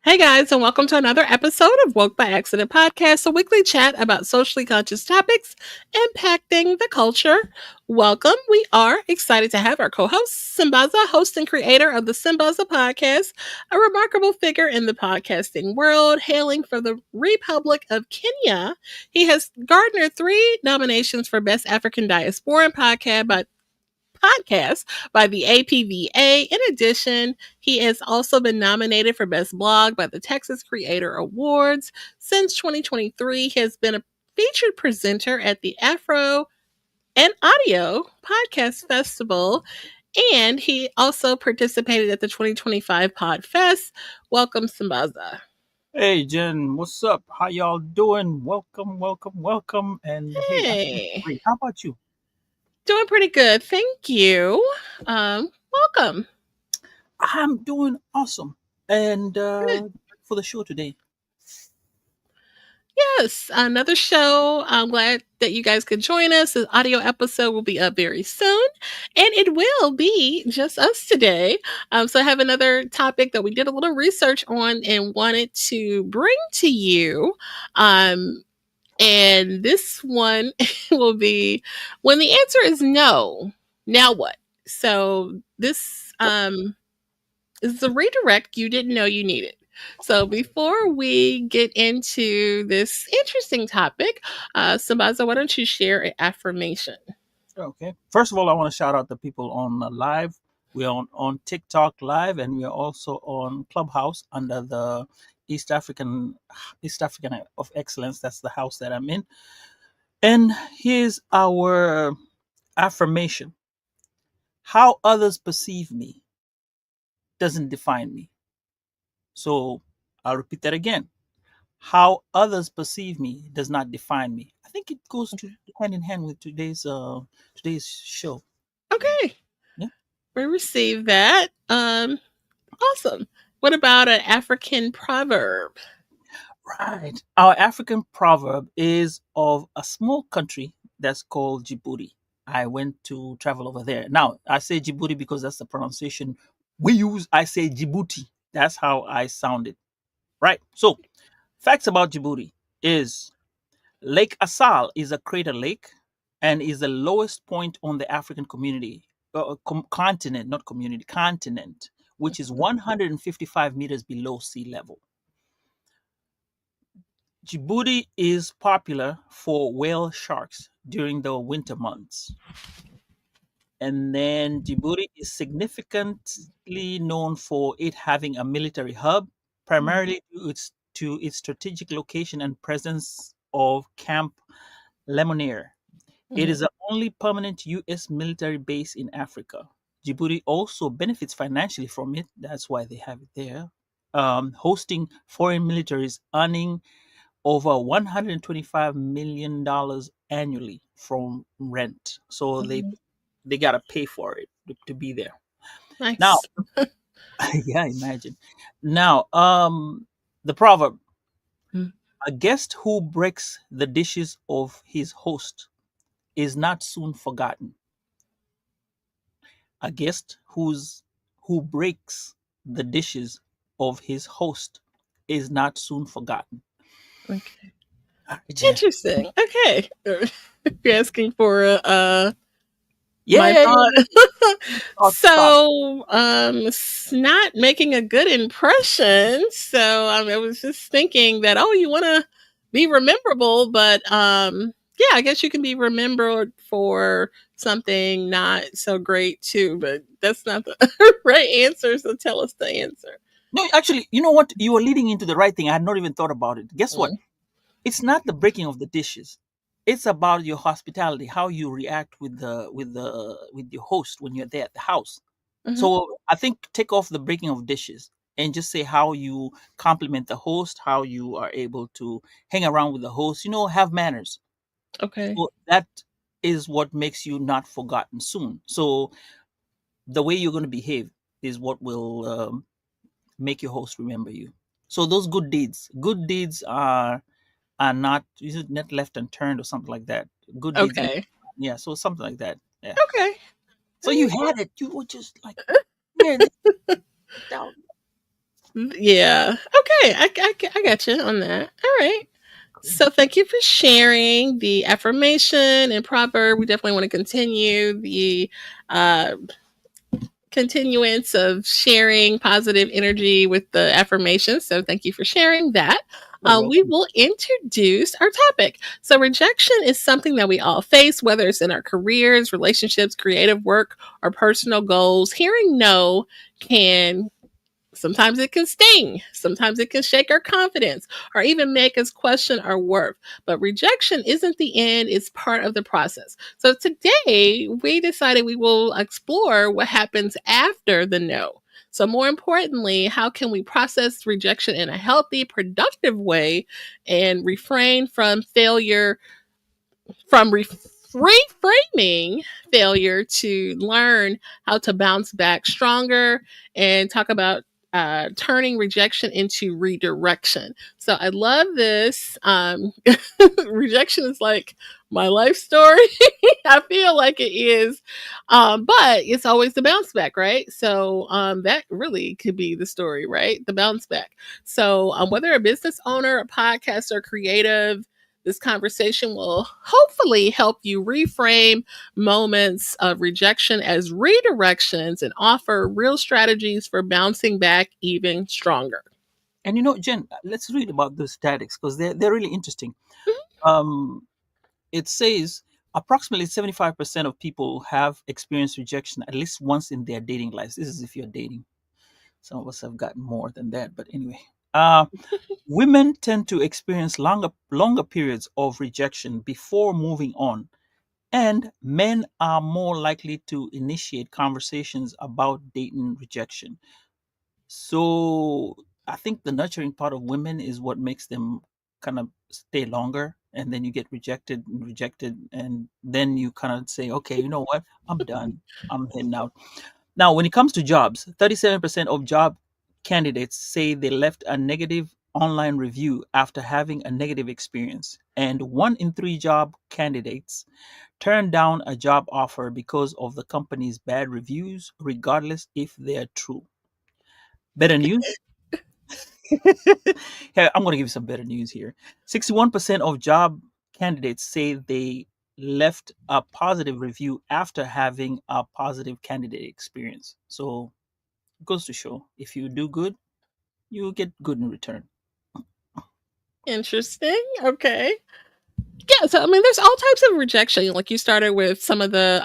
Hey guys, and welcome to another episode of Woke by Accident Podcast, a weekly chat about socially conscious topics impacting the culture. Welcome. We are excited to have our co-host, Sambaza, host and creator of the Sambaza podcast, a remarkable figure in the podcasting world, hailing from the Republic of Kenya. He has garnered 3 nominations for Best African Diasporan podcast by the APVA. In addition, he has also been nominated for Best Blog by the Texas Creator Awards. Since 2023, he has been a featured presenter at the Afro and Audio Podcast Festival, and he also participated at the 2025 Pod Fest. Welcome, Sambaza. Hey Jen, what's up? How y'all doing? Welcome, welcome, welcome. And hey, I'm doing Hey, great. How about you? doing pretty good. Thank you. Welcome. I'm doing awesome. And Good. for the show today. Yes, another show. I'm glad that you guys could join us. The audio episode will be up very soon, and it will be just us today. So I have another topic that we did a little research on and wanted to bring to you. Um, and this one will be when the answer is no. Now what? So this is the redirect you didn't know you needed. So before we get into this interesting topic, Sambaza, why don't you share an affirmation? Okay. First of all, I want to shout out the people on live. We're on TikTok live, and we're also on Clubhouse under the East African of Excellence. That's the house that I'm in. And here's our affirmation. How others perceive me doesn't define me. So I'll repeat that again. How others perceive me does not define me. I think it goes to hand in hand with today's show. Okay, Yeah. we received that. Awesome. What about an African proverb? Right. Our African proverb is of a small country that's called Djibouti. I went to travel over there. Now, I say Djibouti because that's the pronunciation we use. I say Djibouti. That's how I sound it. Right. So, facts about Djibouti is Lake Assal is a crater lake and is the lowest point on the African continent, not community, continent, which is 155 meters below sea level. Djibouti is popular for whale sharks during the winter months. And then Djibouti is significantly known for it having a military hub, primarily to its strategic location and presence of Camp Lemonnier. It is the only permanent U.S. military base in Africa. Djibouti also benefits financially from it. That's why they have it there. Hosting foreign militaries earning over $125 million annually from rent. So they gotta pay for it to be there. Now, Nice. yeah, imagine. Now, the proverb: Mm. a guest who breaks the dishes of his host is not soon forgotten. A guest who breaks the dishes of his host is not soon forgotten. Okay. All right, Jen. Interesting. Okay. You're asking for Yeah, my yeah, yeah. thought. Thought. So, it's not making a good impression. So, I was just thinking that, oh, you want to be rememberable, but yeah, I guess you can be remembered for something not so great too, but that's not the right answer. So, tell us the answer. No, actually, you know what? You were leading into the right thing. I had not even thought about it. Guess what? Mm. It's not the breaking of the dishes. It's about your hospitality, how you react with your host when you're there at the house. Mhm. So I think take off the breaking of dishes and just say how you compliment the host, how you are able to hang around with the host. Have manners. Okay. So that is what makes you not forgotten soon. So the way you're going to behave is what will make your host remember you. So those good deeds are not, is it not left unturned or something like that? Good deeds, Okay. yeah. So something like that. Yeah. Okay. So you had it. You were just like, man, down. Yeah. Okay. I got you on that. All right. Cool. So thank you for sharing the affirmation and proverb. We definitely want to continue the uh, continuance of sharing positive energy with the affirmations. So thank you for sharing that. You're We welcome. will introduce our topic. So rejection is something that we all face, whether it's in our careers, relationships, creative work, or personal goals. Hearing no can sometimes it can sting. Sometimes it can shake our confidence or even make us question our worth. But rejection isn't the end, it's part of the process. So today, we decided we will explore what happens after the no. So, more importantly, how can we process rejection in a healthy, productive way and refrain from failure from reframing failure to learn how to bounce back stronger and talk about turning rejection into redirection. So I love this. Rejection is like my life story. I feel like it is, but it's always the bounce back, right? So that really could be the story, right? The bounce back. So whether a business owner, a podcaster, creative, this conversation will hopefully help you reframe moments of rejection as redirections and offer real strategies for bouncing back even stronger. And Jen, let's read about the statics because they're really interesting. Mhm. Um, it says approximately 75% of people have experienced rejection at least once in their dating lives. This is if you're dating. Some of us have gotten more than that, but anyway. Uh, Women tend to experience longer periods of rejection before moving on, and men are more likely to initiate conversations about dating rejection. So I think the nurturing part of women is what makes them kind of stay longer. And then you get rejected and rejected. And then you kind of say, okay, you know what? I'm done. I'm heading out. Now, when it comes to jobs, 37% of job candidates say they left a negative online review after having a negative experience. And one in three job candidates turn down a job offer because of the company's bad reviews, regardless if they're true. Better news? Hey, I'm going to give you some better news here. 61% of job candidates say they left a positive review after having a positive candidate experience. So it goes to show if you do good, you get good in return. Interesting. Okay. Yeah. So, I mean, there's all types of rejection. Like you started with some of the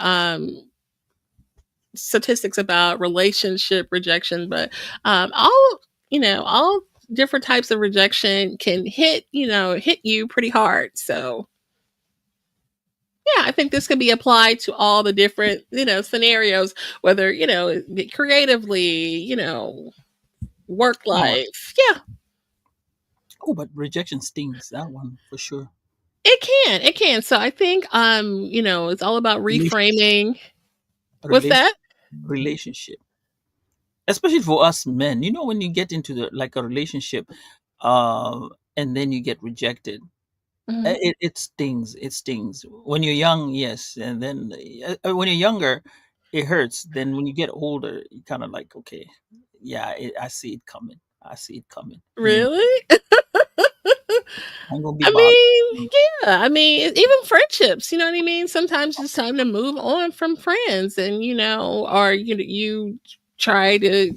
statistics about relationship rejection, but all different types of rejection can hit you pretty hard. So yeah, I think this can be applied to all the different scenarios, whether creatively, work Come on. life. Yeah, Oh, but rejection stings. That one for sure. it can. So I think it's all about Relationship. reframing. What's Relation, that? relationship. Especially for us men, when you get into the like a relationship, and then you get rejected. Mhm. It stings. It stings. When you're young, yes, and then when you're younger, it hurts. Then when you get older, you kind of like, okay, yeah, I see it coming. I see it coming. Really? I'm gonna be I bothered. mean, yeah. I mean, even friendships. You know what I mean? Sometimes it's time to move on from friends, and or you try to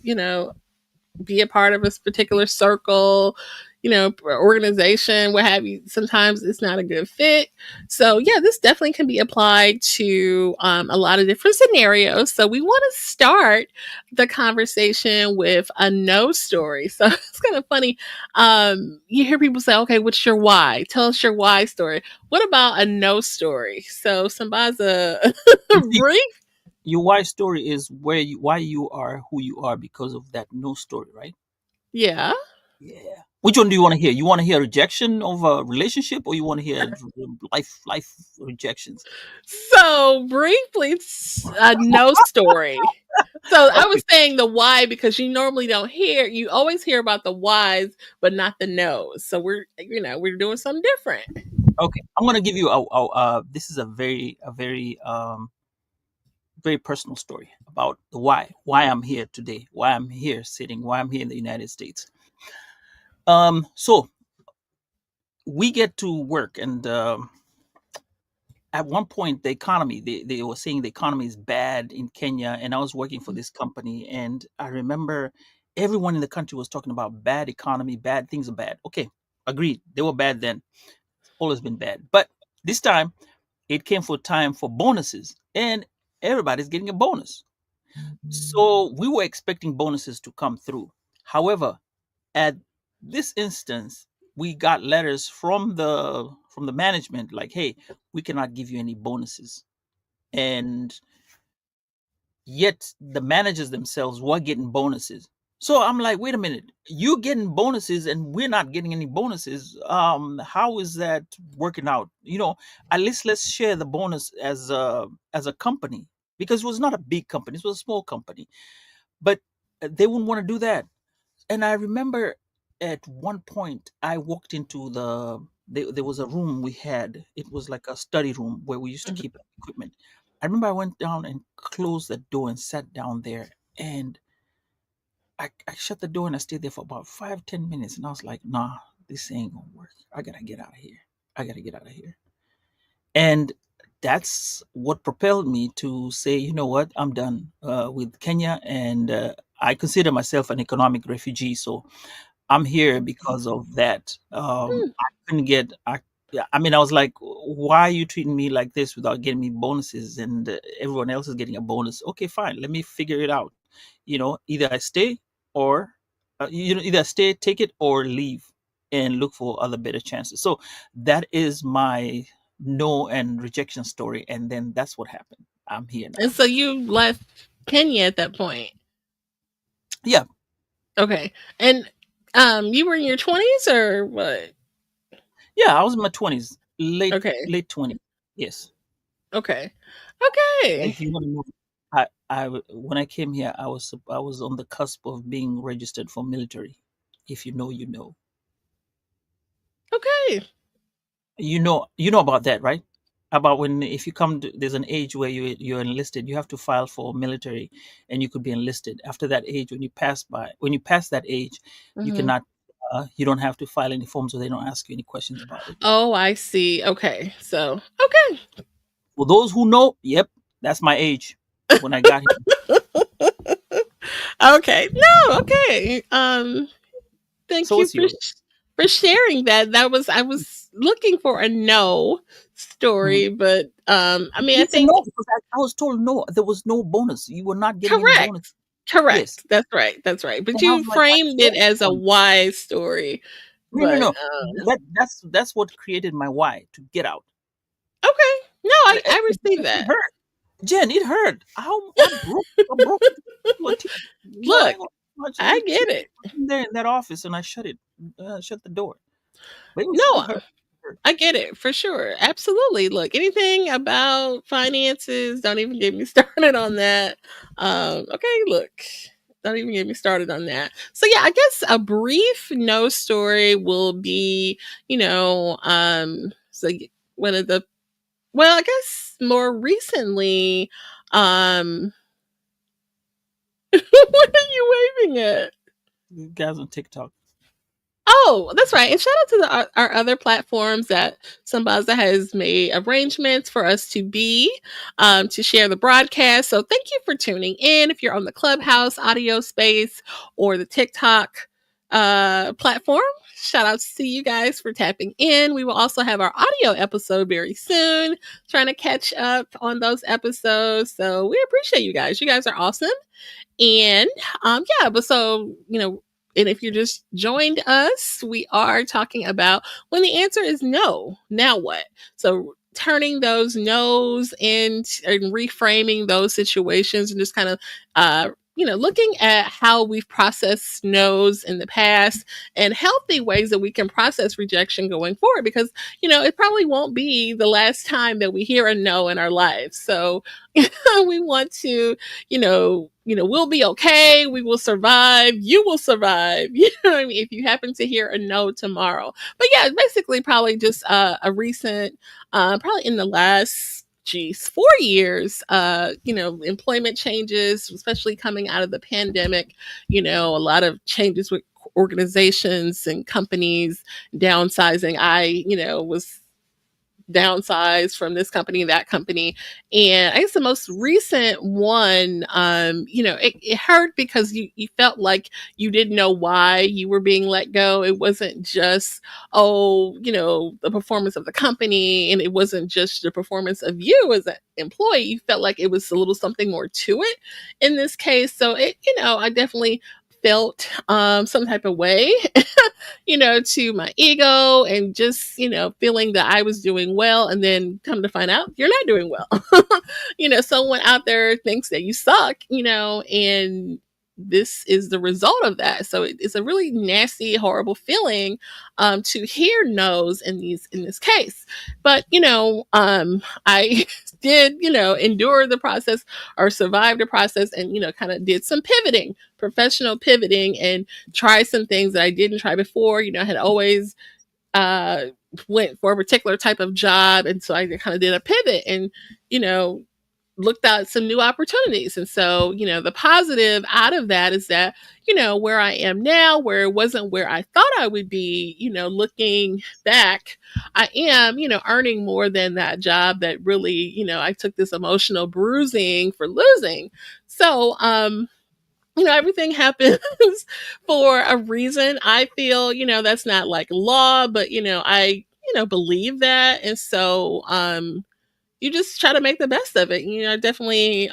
be a part of a particular circle, organization, what have you. Sometimes it's not a good fit. So, yeah, this definitely can be applied to a lot of different scenarios. So, we want to start the conversation with a no story. So, it's kind of funny. You hear people say, okay, what's your why? Tell us your why story. What about a no story? So, Sambaza, You see, brief. your why story is why you are who you are because of that no story, right? Yeah. Yeah. Which one do you want to hear? You want to hear rejection of a relationship, or you want to hear life rejections? So briefly, a no story. So I Okay. was saying the why because you always hear about the whys, but not the no's. So we're doing something different. Okay. I'm gonna give you this is a very very personal story about the why I'm here today, why I'm here sitting, why I'm here in the United States. So we get to work, and at one point the economy, they were saying the economy is bad in Kenya, and I was working for this company, and I remember everyone in the country was talking about bad economy, bad things are bad. Okay, agreed, they were bad then, always been bad, but this time it came for time for bonuses, and everybody's getting a bonus. So we were expecting bonuses to come through. However, at this instance, we got letters from the management like, "Hey, we cannot give you any bonuses." And yet the managers themselves were getting bonuses. So I'm like, wait a minute, you getting bonuses and we're not getting any bonuses. How is that working out? At least let's share the bonus as a company, because it was not a big company, it was a small company. But they wouldn't want to do that. And I remember at one point I walked into there was a room we had. It was like a study room where we used to keep equipment. I remember I went down and closed the door and sat down there, and I shut the door and I stayed there for about 5, 10 minutes, and I was like, nah, this ain't gonna work. I gotta get out of here. I gotta get out of here. And that's what propelled me to say, you know what, I'm done with Kenya, and I consider myself an economic refugee. So I'm here because of that. I couldn't get. Yeah, I mean, I was like, "Why are you treating me like this without getting me bonuses, and everyone else is getting a bonus?" Okay, fine. Let me figure it out. Either I stay or either I stay, take it, or leave and look for other better chances. So that is my no and rejection story, and then that's what happened. I'm here And now. so you left Kenya at that point. Yeah, Okay. And you were in your 20s or what? yeah. I was in my 20s, Okay. late 20s. Yes. Okay. And Okay. if you want to know, when I came here, I was on the cusp of being registered for military. If you know, you know. Okay. You know about that, right? About when if you come, there's an age where you're enlisted. You have to file for military, and you could be enlisted. After that age, when you pass that age, you Mhm. cannot. You don't have to file any forms, or they don't ask you any questions about it. Oh, I see. Okay. So, okay. For those who know, yep, that's my age when I got here. Okay. No, okay. Thank So you what's yours? for sharing that. I was looking for a no Mhm. story, but I mean, I It's a think no because I was told no, there was no bonus. You were not getting any bonus. correct. Yes. Correct. That's right. That's right. But And I you was like, I framed it don't as a want. wise story. No, no, But no. That's what created my why to get out. okay. No, I received It that. hurt. Jen, it hurt. I broke into a tear. I Look, ain't gonna much. I It get tears it. in there in that office, and I shut the door. But it No, hurt. It hurt. I get it for sure. Absolutely. Look, anything about finances, don't even get me started on that. Okay, look, don't even get me started on that. So yeah, I guess a brief no story will be, one of the well, I guess more recently, what are you waving at? You guys on TikTok. Oh, that's right. And shout out to our other platforms that Sambaza has made arrangements for us to share the broadcast. So thank you for tuning in. If you're on the Clubhouse audio space or the TikTok platform, shout out to you guys for tapping in. We will also have our audio episode very soon, trying to catch up on those episodes. So we appreciate you guys. You guys are awesome. And yeah, but so, and if you just joined us, we are talking about when the answer is no, now what? So turning those no's and reframing those situations and just kind of looking at how we've processed no's in the past and healthy ways that we can process rejection going forward because it probably won't be the last time that we hear a no in our lives. So we want to we'll be okay. We will survive. You will survive. You know what I mean? If you happen to hear a no tomorrow. But yeah, basically probably just a recent, probably in the last geez, 4 years, employment changes, especially coming out of the pandemic, a lot of changes with organizations and companies downsizing. I was downsized from this company, that company. And I guess the most recent one, it hurt because you felt like you didn't know why you were being let go. It wasn't just, the performance of the company, and it wasn't just the performance of you as an employee. You felt like it was a little something more to it in this case. So I definitely felt some type of way to my ego and just, feeling that I was doing well. And then come to find out you're not doing well. Someone out there thinks that you suck, and this is the result of that. So it's a really nasty, horrible feeling to hear no's in this case. But I did endure the process or survive the process, and kind of did some pivoting, professional pivoting, and try some things that I didn't try before. I had always uh, went for a particular type of job, and so I kind of did a pivot and you know looked at some new opportunities. And so the positive out of that is that where I am now, where it wasn't where I thought I would be. Looking back, I am earning more than that job that really I took this emotional bruising for losing. So everything happens for a reason. I feel, that's not like law, but I, believe that. And so you just try to make the best of it. Definitely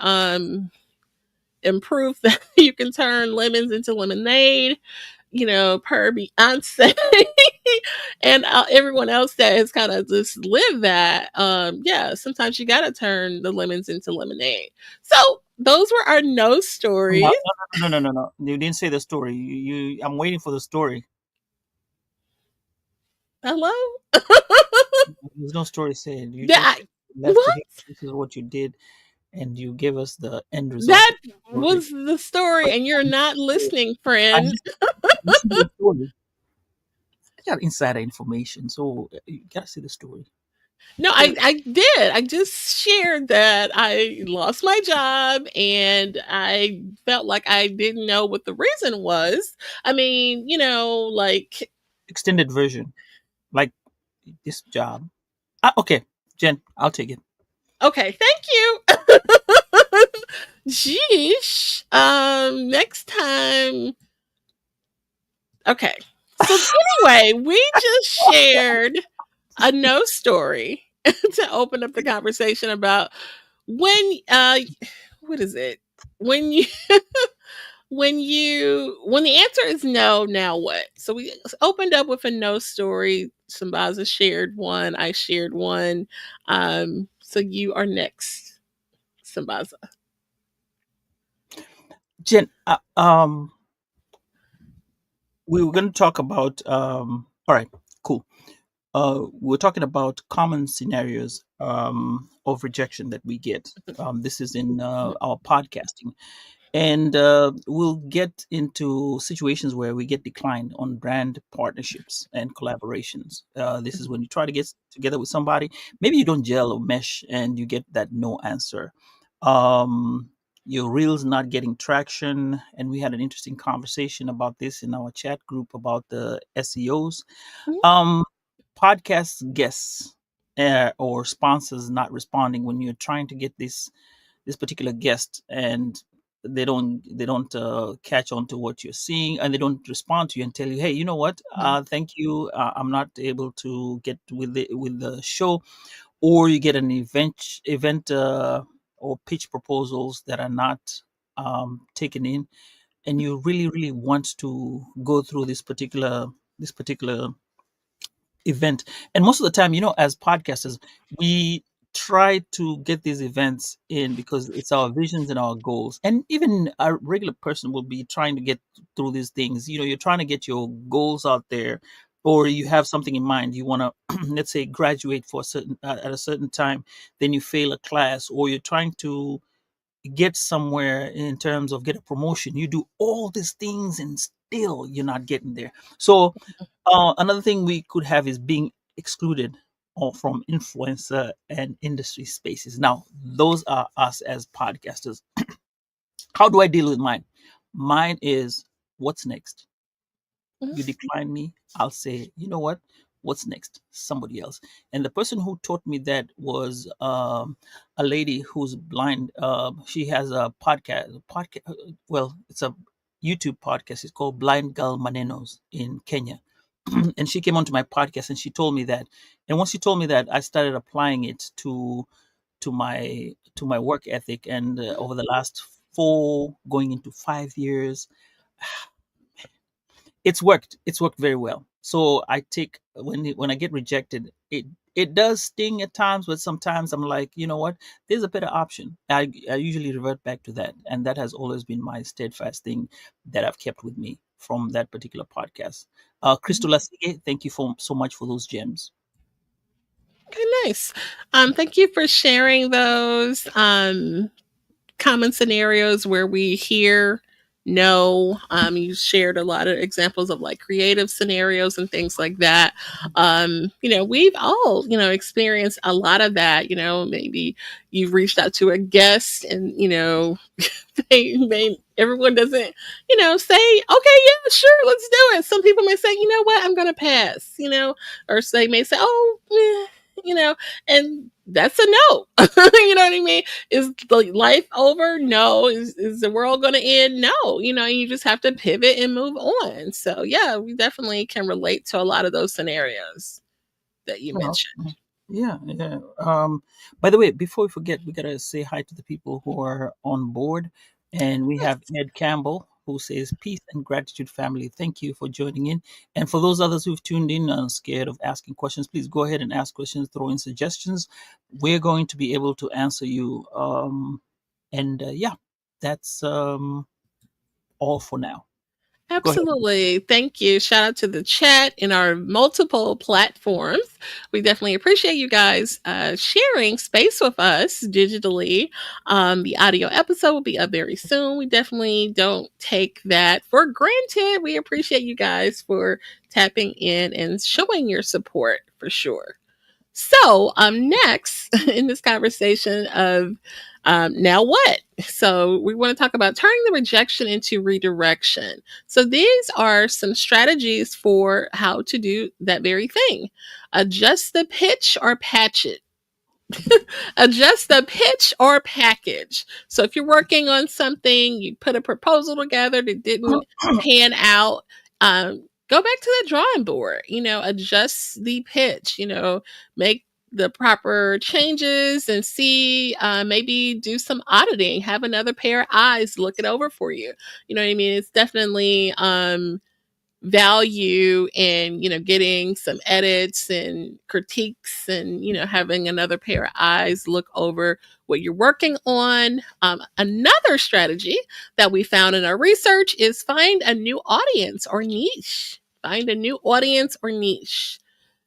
improve that you can turn lemons into lemonade, per Beyonce and everyone else that has kind of just lived that. Yeah, sometimes you got to turn the lemons into lemonade. So those were our no No, stories. no, no, no, no, no. You didn't say the story. I'm waiting for the story. Hello? There's no story said. You just That left to what? hear this is what you did, and you give us the end result That of the story. was the story, But and you're not listening, I friend. listen to the story. I got insider information, so you gotta see the story. No, So I did. I just shared that I lost my job and I felt like I didn't know what the reason was. I mean, like, extended version, like this job. Okay, Jen, I'll take it. okay, thank you. Jeesh. Next time. Okay. So anyway, we just shared a no story to open up the conversation about when what is it? When you when the answer is no, now what? So we opened up with a no story. Sambaza shared one, I shared one. So you are next, Sambaza. Jen, we were going to talk about. All right, cool. We're talking about common scenarios of rejection that we get. This is in our podcasting, and we'll get into situations where we get declined on brand partnerships and collaborations. This is when you try to get together with somebody, maybe you don't gel or mesh, and you get that no answer. Um, your reels not getting traction, and we had an interesting conversation about this in our chat group about the SEOs. Um, Podcast guests or sponsors not responding when you're trying to get this particular guest, and they don't catch on to what you're seeing, and they don't respond to you and tell you, hey, you know what, thank you, I'm not able to get with the show. Or you get an event or pitch proposals that are not taken in, and you really want to go through this particular event. And most of the time, as podcasters, we try to get these events in because it's our visions and our goals. And even a regular person will be trying to get through these things. You're trying to get your goals out there, or you have something in mind. You want to, let's say, graduate for a certain at a certain time, then you fail a class, or you're trying to get somewhere in terms of get a promotion. You do all these things and still you're not getting there. So another thing we could have is being excluded or from influencer and industry spaces. Now, those are us as podcasters. How do I deal with mine? Mine is, what's next? You Mhm. decline me, I'll say, you know what? What's next? Somebody else. And the person who taught me that was a lady who's blind. She has a podcast. Well, it's a YouTube podcast. It's called Blind Girl Manenos in Kenya. And she came onto my podcast and she told me that. And once she told me that, I started applying it to my work ethic. And over the last 4 going into 5 years, it's worked very well. So I take, when I get rejected, it does sting at times, but sometimes I'm like, you know what, there's a better option. I usually revert back to that, and that has always been my steadfast thing that I've kept with me from that particular podcast. Crystal Lasige, thank you for so much for those gems. Okay, nice. Thank you for sharing those. Common scenarios where we hear no. You shared a lot of examples of like creative scenarios and things like that. We've all, experienced a lot of that. Maybe you've reached out to a guest and, everyone doesn't, say, okay, yeah, sure, let's do it. Some people may say, you know what, I'm going to pass, or they may say, oh, and that's a no. You know what I mean? Is the life over? No. Is the world going to end? No. You just have to pivot and move on. So, yeah, we definitely can relate to a lot of those scenarios that you Well, mentioned. yeah, yeah. By the way, before we forget, we gotta say hi to the people who are on board, and we have Ed Campbell who says peace and gratitude, family. Thank you for joining in, and for those others who've tuned in and scared of asking questions, please go ahead and ask questions, throw in suggestions. We're going to be able to answer you. And yeah, that's all for now. Go ahead. Absolutely. Thank you. Shout out to the chat in our multiple platforms. We definitely appreciate you guys sharing space with us digitally. The audio episode will be up very soon. We definitely don't take that for granted. We appreciate you guys for tapping in and showing your support for sure. So, next in this conversation of now what? So, we want to talk about turning the rejection into redirection. So, these are some strategies for how to do that very thing. Adjust the pitch or patch it. Adjust the pitch or package. So if you're working on something, you put a proposal together that didn't pan out, go back to the drawing board. Adjust the pitch. Make the proper changes and see. Maybe do some auditing. Have another pair of eyes look it over for you. You know what I mean? It's definitely value in getting some edits and critiques and having another pair of eyes look over what you're working on. Another strategy that we found in our research is find a new audience or niche. Find a new audience or niche.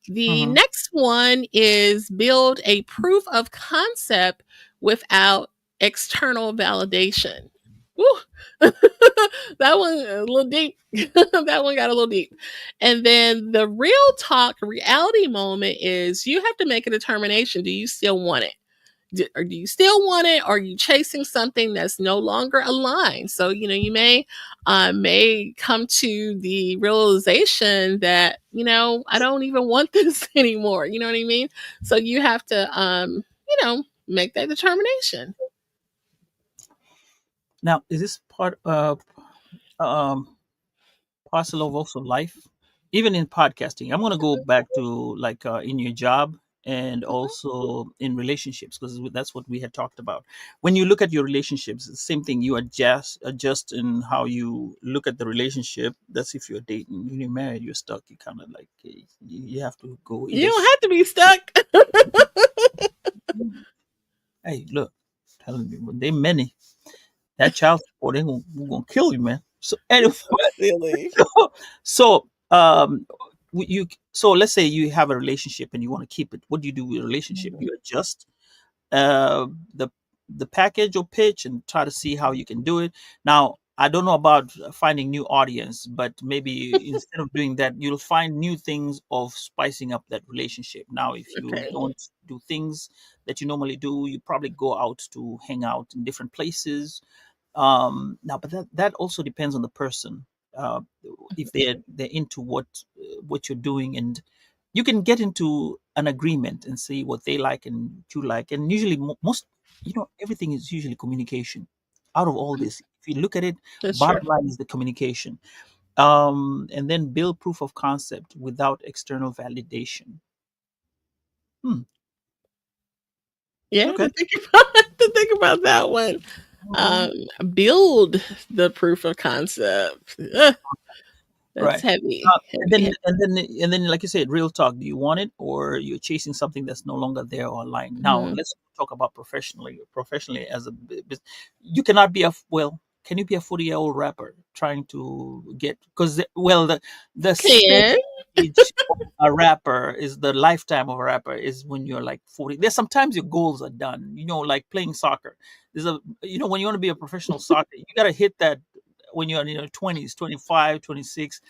The Mhm. next one is build a proof of concept without external validation. Woo. That one a little deep. That one got a little deep. And then the real talk reality moment is you have to make a determination. Do you still want it? Or do you still want it? Or are you chasing something that's no longer aligned? So you may come to the realization that I don't even want this anymore. You know what I mean? So you have to make that determination. Now, is this part of um, parcel of also life, even in podcasting? I'm going to go back to like in your job and also in relationships, because that's what we had talked about. When you look at your relationships, it's the same thing. You adjust in how you look at the relationship. That's if you're dating. When you're married, you're stuck. You kind of like you have to go You either. don't have to be stuck. Hey, look, telling you, when they many, that child support, they gonna kill you, man. So anyway, Silly. so you so let's say you have a relationship and you want to keep it. What do you do with a relationship? You adjust uh the the package or pitch and try to see how you can do it. Now, I don't know about finding new audience, but maybe instead of doing that, you'll find new things of spicing up that relationship. Now, if you Okay. don't do things that you normally do, you probably go out to hang out in different places. Now, but that also depends on the person. Uh, if they're into what you're doing, and you can get into an agreement and see what they like and you like, and usually most, everything is usually communication. Out of all this, if you look at it, That's true. bottom line is the communication. And then build proof of concept without external validation. Hmm. Yeah, Okay. to think about that one. Mhm. Um, Build the proof of concept. Ugh, that's Right. heavy, And heavy, then heavy. like you said, real talk. Do you want it, or you're chasing something that's no longer there or aligned? Now, Mhm. let's talk about professionally. Professionally, as a you cannot be a well. Can you be a 40-year-old rapper trying to get because the Can. stage of a rapper is the lifetime of a rapper is when you're like 40. There's sometimes your goals are done. Like playing soccer. There's a when you want to be a professional soccer, you got to hit that when you're in your 20s, 25, 26.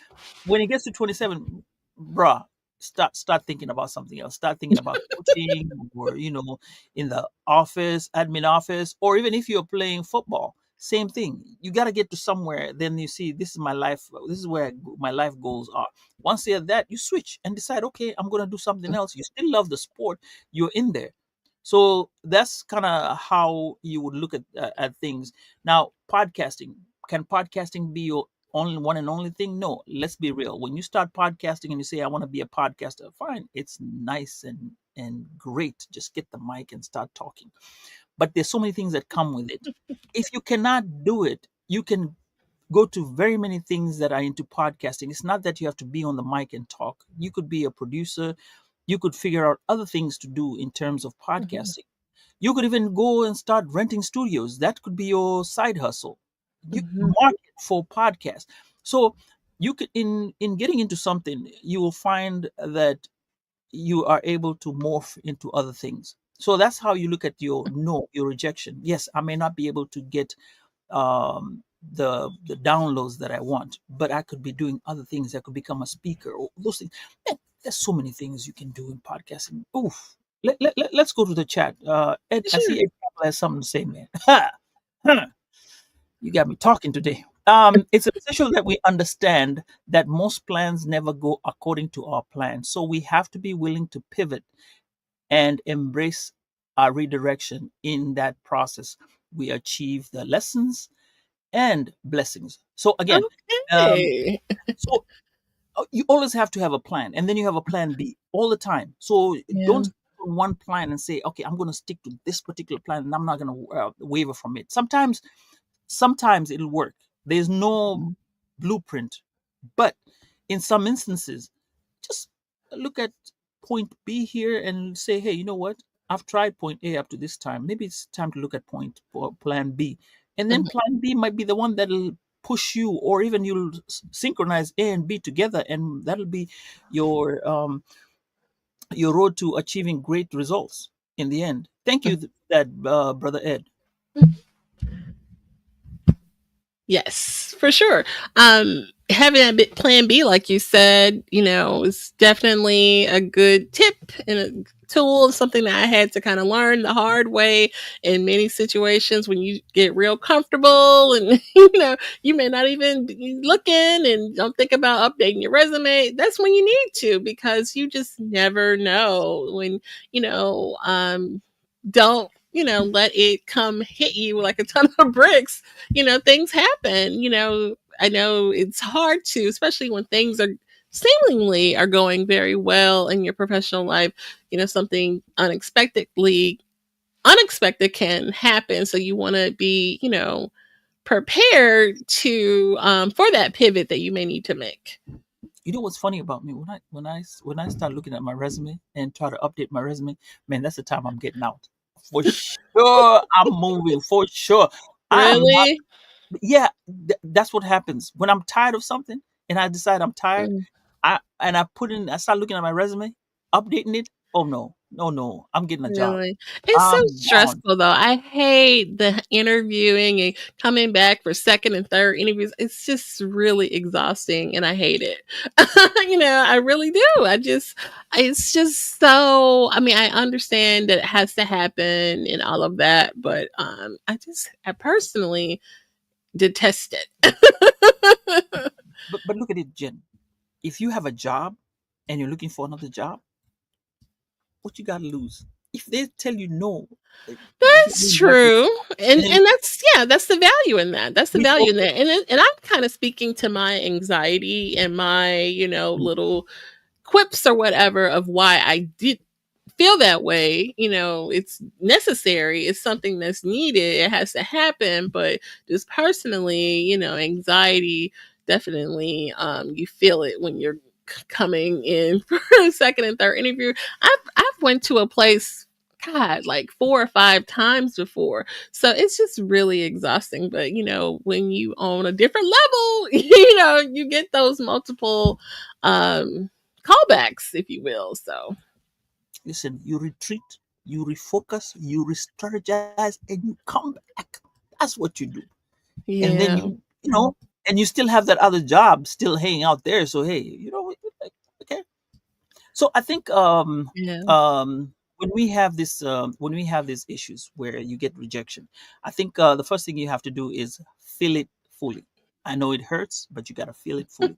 When it gets to 27, bruh, start thinking about something else. Start thinking about coaching, or in the office, admin office, or even if you're playing football, same thing. You got to get to somewhere, then you see, this is my life, this is where my life goals are. Once you're that, you switch and decide, okay, I'm going to do something else. You still love the sport, you're in there. So that's kind of how you would look at things. Now, podcasting, can podcasting be your only one and only thing? No, let's be real. When you start podcasting and you say, I want to be a podcaster, fine, it's nice and great. Just get the mic and start talking. But there's so many things that come with it. If you cannot do it, you can go to very many things that are into podcasting. It's not that you have to be on the mic and talk. You could be a producer. You could figure out other things to do in terms of Mhm. podcasting. You could even go and start renting studios. That could be your side hustle. You Mhm. market for podcasts. So you could, in getting into something, you will find that you are able to morph into other things. So that's how you look at your no, your rejection. Yes, I may not be able to get the downloads that I want, but I could be doing other things. I could become a speaker or those things. Man, there's so many things you can do in podcasting. Oof. Let's go to the chat. Ed, I Sure. see Ed Campbell has something to say, man. Ha! You got me talking today. It's essential that we understand that most plans never go according to our plan. So we have to be willing to pivot and embrace our redirection. In that process, we achieve the lessons and blessings. So again, um, Okay. so you always have to have a plan, and then you have a plan B all the time. So Yeah. don't stick on one plan and say, okay, I'm going to stick to this particular plan, and I'm not going to waver from it. Sometimes it'll work. There's no Mhm. blueprint, but in some instances, just look at point B here and say, hey, you know what? I've tried point A up to this time. Maybe it's time to look at point or plan B. And then Mhm. plan B might be the one that'll push you, or even you'll synchronize A and B together, and that'll be your your road to achieving great results in the end. Thank you, that brother Ed. Yes, for sure. Having a bit plan B, like you said, is definitely a good tip and a tool, something that I had to kind of learn the hard way in many situations when you get real comfortable and, you may not even be looking and don't think about updating your resume. That's when you need to, because you just never know when, don't, let it come hit you like a ton of bricks. Things happen. I know it's hard to, especially when things are seemingly are going very well in your professional life. Something unexpected can happen. So you want to be, prepared to for that pivot that you may need to make. You know what's funny about me, when I start looking at my resume and try to update my resume, man, that's the time I'm getting out. For sure, I'm moving. For sure, I'm not. Really? Yeah, that's what happens when I'm tired of something and I decide I'm tired. Mm. I start looking at my resume, updating it. Oh no, No, no, I'm getting a job. Really? It's so I'm gone. stressful, though. I hate the interviewing and coming back for second and third interviews. It's just really exhausting, and I hate it. I really do. It's just so. I mean, I understand that it has to happen and all of that, but I personally detest it. But look at it, Jen. If you have a job and you're looking for another job, what you got to lose? If they tell you no, here That's we work with, true, and and then and that's yeah, that's the value in that. That's the we value talk. in that, and I'm kind of speaking to my anxiety and my little quips or whatever of why I did feel that way. It's necessary. It's something that's needed. It has to happen. But just personally, anxiety definitely you feel it when you're coming in for a second and third interview. I've went to a place, God, like 4 or 5 times before. So it's just really exhausting. But when you own a different level, you get those multiple callbacks, if you will. So Listen, you retreat, you refocus, you re-strategize, and you come back. That's what you do. And then yeah, and you still have that other job still hanging out there. So hey, like, okay. So I think yeah. when we have these issues where you get rejection, I think the first thing you have to do is feel it fully. I know it hurts, but you got to feel it fully.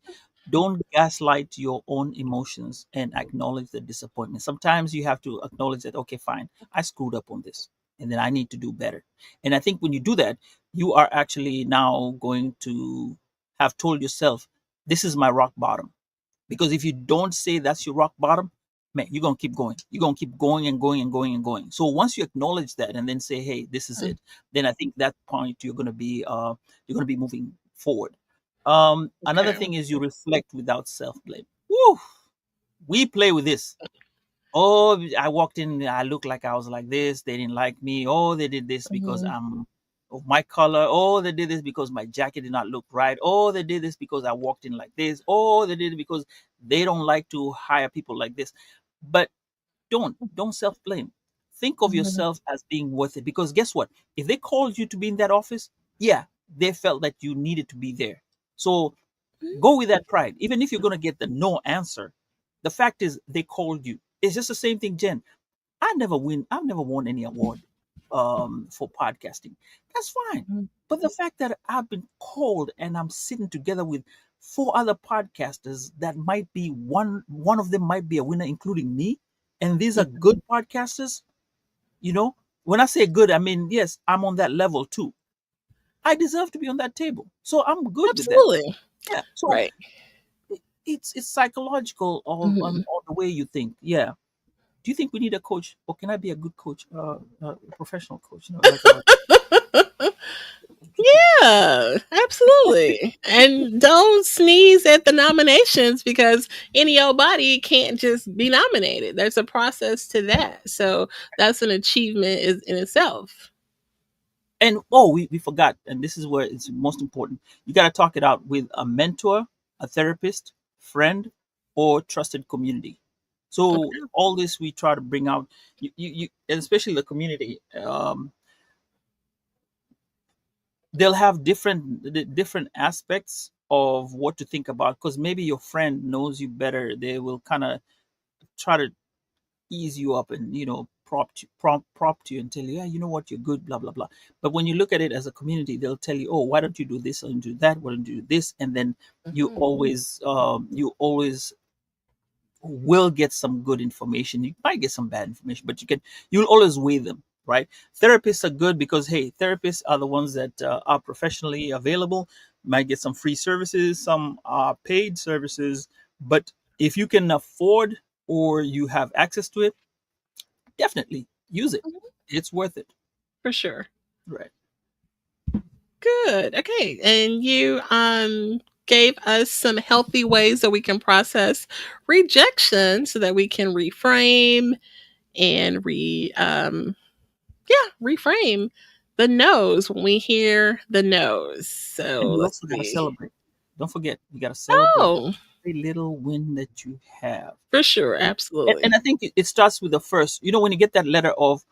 Don't gaslight your own emotions and acknowledge the disappointment. Sometimes you have to acknowledge that, okay, fine, I screwed up on this, and then I need to do better. And I think when you do that, you are actually now going to have told yourself, this is my rock bottom. Because if you don't say that's your rock bottom, man, you're gonna keep going. You're gonna keep going and going and going and going. So once you acknowledge that and then say, hey, this is Mm, it, then I think that point you're gonna be moving forward. Another okay. thing is you reflect without self-blame. Woo! We play with this. Oh, I walked in, I looked like I was like this. They didn't like me. Oh, they did this because Mhm, I'm of my color. Oh, they did this because my jacket did not look right. Oh, they did this because I walked in like this. Oh, they did it because they don't like to hire people like this. But don't self blame. Think of mhm, yourself as being worth it. Because guess what? If they called you to be in that office, yeah, they felt that you needed to be there. So go with that pride. Even if you're going to get the no answer, the fact is they called you. It's just the same thing, Jen. I've never won any award for podcasting. That's fine. mhm, But the fact that I've been called and I'm sitting together with four other podcasters that might be one of them might be a winner, including me, and these are mhm. good podcasters, you know. When I say good, I mean yes, I'm on that level too. I deserve to be on that table. So I'm good with that. Absolutely. Yeah. So Right. it's psychological Mhm. on the way you think. Yeah. Do you think we need a coach, or can I be a good coach, a professional coach? Like a Yeah, absolutely. And don't sneeze at the nominations because any old body can't just be nominated. There's a process to that. So that's an achievement is in itself. and oh, we forgot, and this is where it's most important. You got to talk it out with a mentor, a therapist, friend, or trusted community. So Okay. all this we try to bring out, and especially the community. They'll have different aspects of what to think about because maybe your friend knows you better. They will kind of try to ease you up and prompt you and tell you, yeah, you know what, you're good, blah blah blah. But when you look at it as a community, they'll tell you, oh, why don't you do this and do that, why don't you do this, and then Mhm. you always will get some good information. You might get some bad information, but you'll always weigh them, right? Therapists are good because hey, therapists are the ones that are professionally available. Might get some free services, some paid services, but if you can afford or you have access to it, definitely use it. Mhm. It's worth it. For sure. Right. Good. Okay. And you gave us some healthy ways that we can process rejection so that we can reframe and reframe the no's when we hear the no's. And So you let's also got to see. celebrate. Don't forget, you got to celebrate. Oh. every little win that you have. For sure, And, and absolutely. I think it starts with the first. When you get that letter of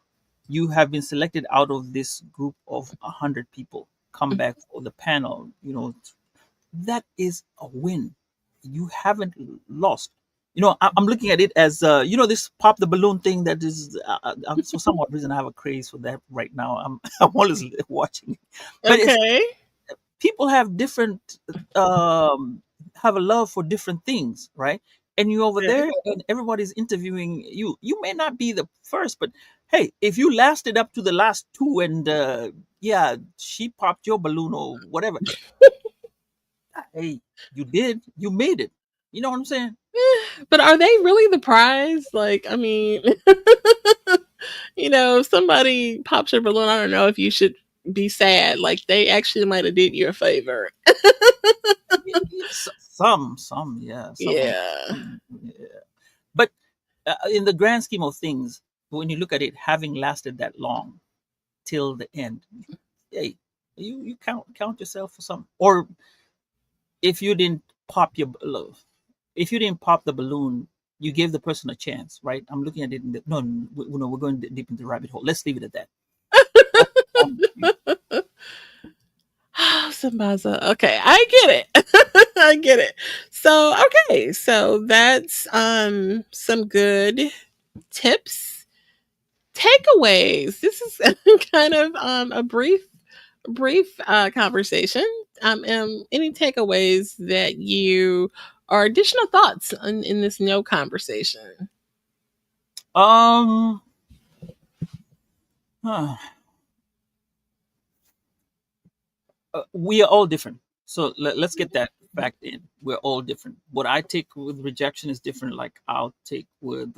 you have been selected out of this group of 100 people, come back for the panel. That is a win. You haven't lost. I'm looking at it as this pop the balloon thing that is for some odd reason I have a craze for that right now. I'm I'm always watching it, but it's Okay. people have different have a love for different things, right? And you over Okay. there and everybody's interviewing you. You may not be the first, but hey, if you lasted up to the last two and yeah, she popped your balloon or whatever, hey, you made it. You know what I'm saying? But are they really the prize? Like, I mean, if somebody pops your balloon, I don't know if you should be sad. Like, they actually might have did you a favor. Some, yeah, Yeah. yeah. But in the grand scheme of things, when you look at it, having lasted that long till the end, hey, you count yourself for some. Or if you didn't pop your if you didn't pop the balloon, you gave the person a chance, right? I'm looking at it. No, no, no, we're going deep into the rabbit hole. Let's leave it at that. Um, Sambaza. Okay, I get it. I get it. So, okay, so that's some good tips, takeaways. This is kind of a brief conversation. Any takeaways that you or additional thoughts in this no conversation? um, huh. We are all different. So let's get that fact in. We're all different. What I take with rejection is different. Like I'll take with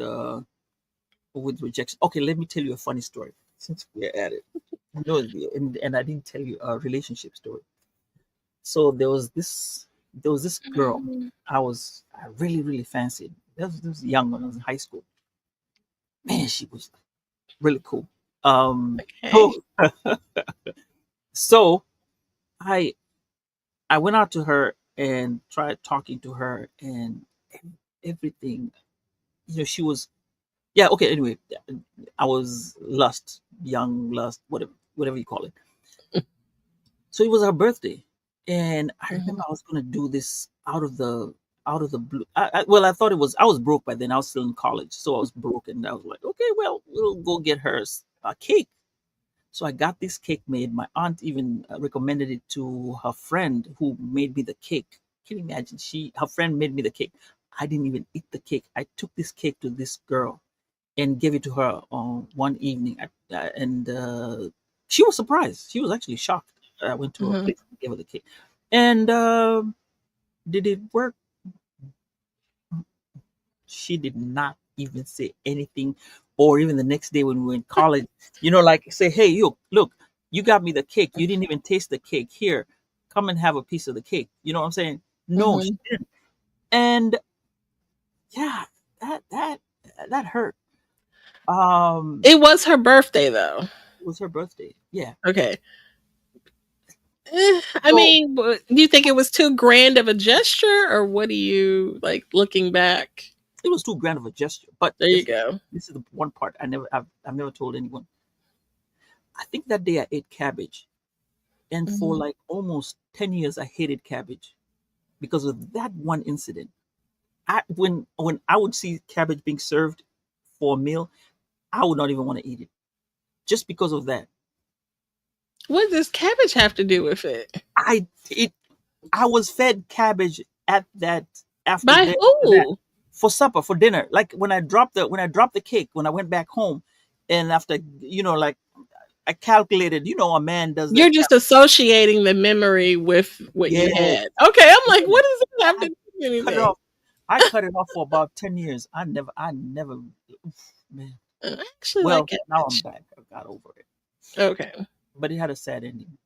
rejection. Okay, let me tell you a funny story since we're at it. No, and I didn't tell you a relationship story. So there was this girl Mhm. I really really fancied. This was young when I was in high school. Man, she was really cool. Okay. So so I I went out to her and tried talking to her and everything. She was yeah. Okay. Anyway, I was lust, young lust, whatever you call it. So it was her birthday, and I Mhm. remember I was gonna do this out of the blue. Well, I thought it was. I was broke by then. I was still in college, so I was broke, and I was like, okay, well, we'll go get her a cake. So I got this cake made. My aunt even recommended it to her friend who made me the cake. Can you imagine? Her friend made me the cake. I didn't even eat the cake. I took this cake to this girl and gave it to her one evening, and she was surprised. She was actually shocked. I went to her Mhm. place and gave her the cake. And did it work? She did not even say anything, or even the next day when we were in college, like say, hey, you look, you got me the cake. You didn't even taste the cake. Here, come and have a piece of the cake. You know what I'm saying? No, she Mhm. didn't. And yeah, that that hurt. It was her birthday though. It was her birthday. Yeah. Okay. I So mean, do you think it was too grand of a gesture, or what do you like looking back? it was too grand of a gesture. But There you this go. this is the one part I've never told anyone. I think that day I ate cabbage, and for Mhm. like almost 10 years I hated cabbage because of that one incident. When I would see cabbage being served for a meal, I would not even want to eat it just because of that. What does cabbage have to do with it? I it I was fed cabbage at that By after that who? for supper for dinner. Like when I dropped the cake when I went back home, and after like I calculated. A man does You're that. just associating the memory with what you Yes, had. Okay, I'm like, yes. what does it have to I do with cut it anything? off. I cut it off for about 10 years. I never, man. I actually like Well, now I'm cabbage. back. I got over it, Okay. but it had a sad ending.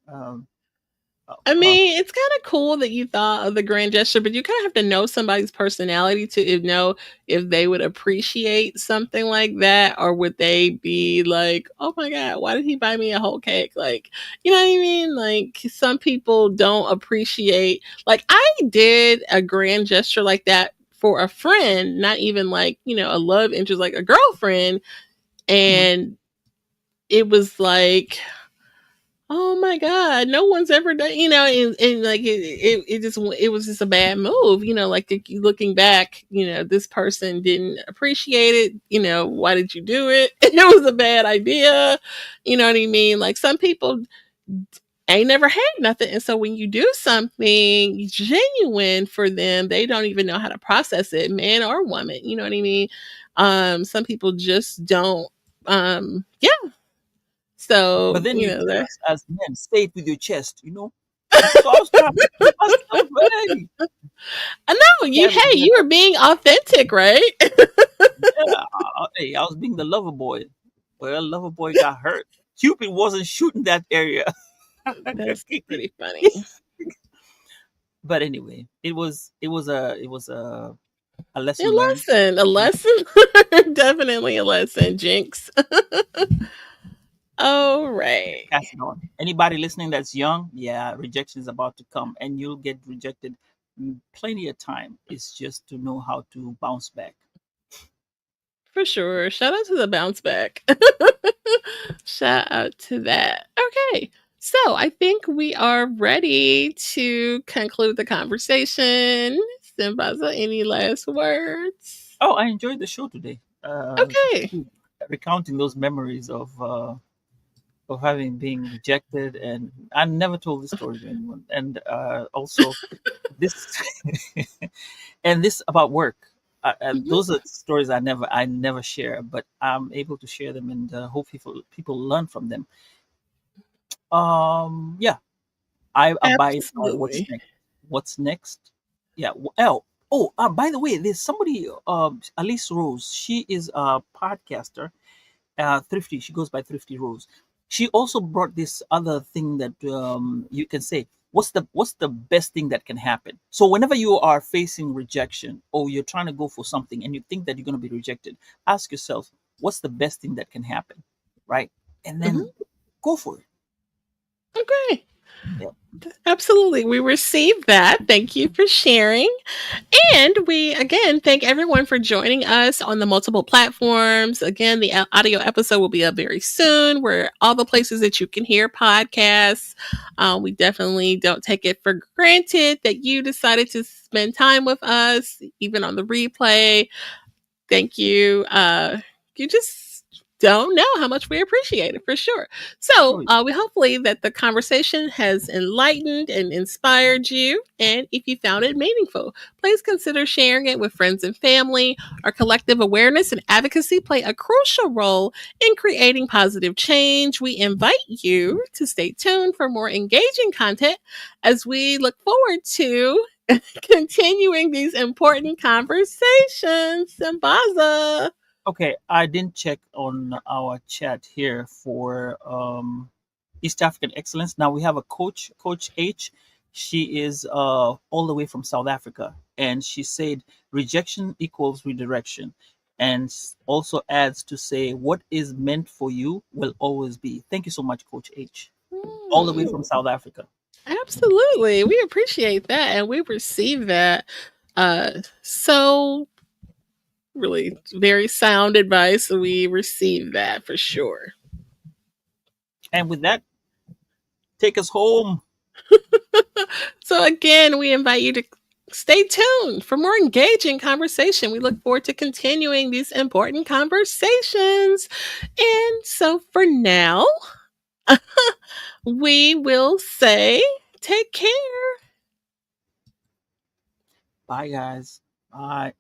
I Uh, mean, it's kind of cool that you thought of the grand gesture, but you kind of have to know somebody's personality to know if they would appreciate something like that, or would they be like, "Oh my god, why did he buy me a whole cake?" Like, you know what I mean? Like, some people don't appreciate. Like, I did a grand gesture like that for a friend, not even like a love interest, like a girlfriend, mhm. and it was like, oh my god, no one's ever done, and like it was just a bad move, like looking back, this person didn't appreciate it, why did you do it? It was a bad idea, you know what I mean? Like, some people ain't never had nothing, and so when you do something genuine for them, they don't even know how to process it, man or woman, you know what I mean? Some people just don't, yeah, But so then you tell that. us as men, say it with your chest, you know. So I was trying to keep myself, hey, I know you. can't Hey, get you were up. being authentic, right? Yeah, hey, I was being the lover boy. Well, lover boy got hurt. Cupid wasn't shooting that area. That's pretty funny. But anyway, it was a lesson learned. A You lesson, definitely a lesson. Jinx. All right, pass it on. Anybody listening that's young, yeah, rejection is about to come, and you'll get rejected plenty of time. It's just to know how to bounce back. for sure. Shout out to the bounce back. Shout out to that. Okay, so I think we are ready to conclude the conversation. Sambaza, any last words? Oh, I enjoyed the show today. Okay. Recounting those memories of having been rejected, and I never told this story to anyone. And also this and this about work. Mhm. Those are stories I never share, but I'm able to share them, and hope people learn from them. Yeah, I abide by what's Absolutely. next. What's next? Yeah. By the way, there's somebody, Alice Rose. She is a podcaster, Thrifty. She goes by Thrifty Rose. She also brought this other thing that you can say. What's the best thing that can happen? So whenever you are facing rejection, or you're trying to go for something and you think that you're going to be rejected, ask yourself, what's the best thing that can happen, right? And Mhm. then go for it. Okay. Yeah. Absolutely. We received that. Thank you for sharing. And we again thank everyone for joining us on the multiple platforms. Again, the audio episode will be up very soon. Where all the places that you can hear podcasts. We definitely don't take it for granted that you decided to spend time with us, even on the replay. Thank you. You just don't know how much we appreciate it, for sure. So, Oh, we hopefully that the conversation has enlightened and inspired you. And if you found it meaningful, please consider sharing it with friends and family. Our collective awareness and advocacy play a crucial role in creating positive change. We invite you to stay tuned for more engaging content as we look forward to continuing these important conversations. Sambaza. okay, I didn't check on our chat here for East African Excellence. Now we have a coach, Coach H. She is all the way from South Africa, and she said rejection equals redirection, and also adds to say what is meant for you will always be. Thank you so much, Coach H. All the way Hmm, from South Africa. absolutely. We appreciate that and we receive that. So really very sound advice. We receive that for sure. And with that, take us home. So again, we invite you to stay tuned for more engaging conversation. We look forward to continuing these important conversations. And so for now, we will say take care. Bye, guys. Bye.